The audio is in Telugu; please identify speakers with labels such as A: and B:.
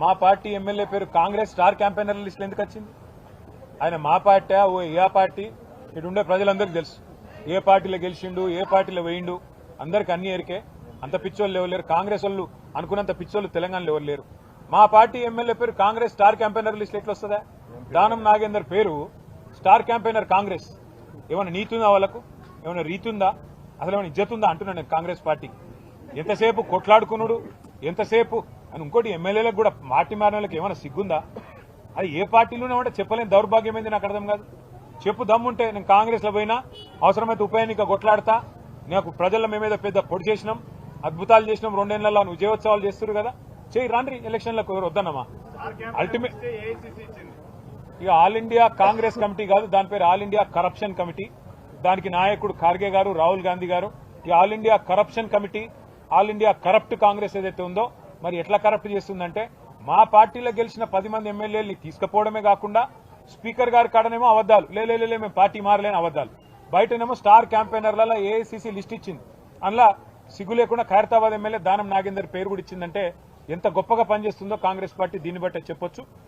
A: మా పార్టీ ఎమ్మెల్యే పేరు కాంగ్రెస్ స్టార్ క్యాంపెయినర్ లిస్ట్ ఎందుకు వచ్చింది? ఆయన మా పార్టీ ఏ పార్టీ ఇటు ఉండే ప్రజలందరికీ తెలుసు. ఏ పార్టీలో గెలిచిండు, ఏ పార్టీలో వేయిండు, అందరికి అన్ని ఎరికే. అంత పిచ్చోళ్ళు ఎవరు కాంగ్రెస్ వాళ్ళు అనుకున్నంత పిచ్చోళ్ళు తెలంగాణలో ఎవరు లేరు. మా పార్టీ ఎమ్మెల్యే పేరు కాంగ్రెస్ స్టార్ క్యాంపెయినర్ లిస్ట్ ఎట్లా వస్తుందా? దానం నాగేందర్ పేరు స్టార్ క్యాంపెయినర్ కాంగ్రెస్. ఏమైనా నీతి ఉందా వాళ్ళకు? ఏమైనా రీతి ఉందా? అసలు ఏమైనా ఇజ్జత్ ఉందా అంటున్నాను నేను కాంగ్రెస్ పార్టీ. ఎంతసేపు కొట్లాడుకున్నాడు, ఎంతసేపు అని ఇంకోటి ఎమ్మెల్యేలకు కూడా పార్టీ మారిన వాళ్ళకి ఏమైనా సిగ్గుందా? అది ఏ పార్టీలోనే ఉంటే చెప్పలేని దౌర్భాగ్యం ఏంది నాకు అర్థం కాదు. చెప్పు దమ్ముంటే నేను కాంగ్రెస్లో పోయినా అవసరమైతే ఉప ఎన్నిక కొట్లాడతా. నాకు ప్రజల్లో మేమేదో పెద్ద పొడి చేసినాం, అద్భుతాలు చేసినాం, 2 ఏళ్లలో విజయోత్సవాలు చేస్తారు కదా, చేయి రాండ్రి ఎలక్షన్లకు. ఎవరు వద్దన్నమా? అల్టిమేట్ ఇక ఆల్ ఇండియా కాంగ్రెస్ కమిటీ కాదు, దాని పేరు ఆల్ ఇండియా కరప్షన్ కమిటీ. దానికి నాయకుడు ఖార్గే గారు, రాహుల్ గాంధీ గారు. ఈ all India corruption committee, all India corrupt Congress ఏదైతే ఉందో మరి ఎట్లా కరప్ట్ చేస్తుందంటే మా పార్టీలో గెలిచిన 10 మంది ఎమ్మెల్యేలని తీసుకుపోవడమే కాకుండా స్పీకర్ గారి కాడనేమో అబద్దాలు, లే మేము పార్టీ మారలేని అబద్దాలు, బయటనేమో స్టార్ క్యాంపెయినర్లలో ఏఐసీసీ లిస్ట్ ఇచ్చింది. అందులో సిగ్గు లేకుండా ఖైరతాబాద్ ఎమ్మెల్యే దానం నాగేందర్ పేరు కూడా ఇచ్చిందంటే ఎంత గొప్పగా పనిచేస్తుందో కాంగ్రెస్ పార్టీ దీన్ని బట్టే చెప్పొచ్చు.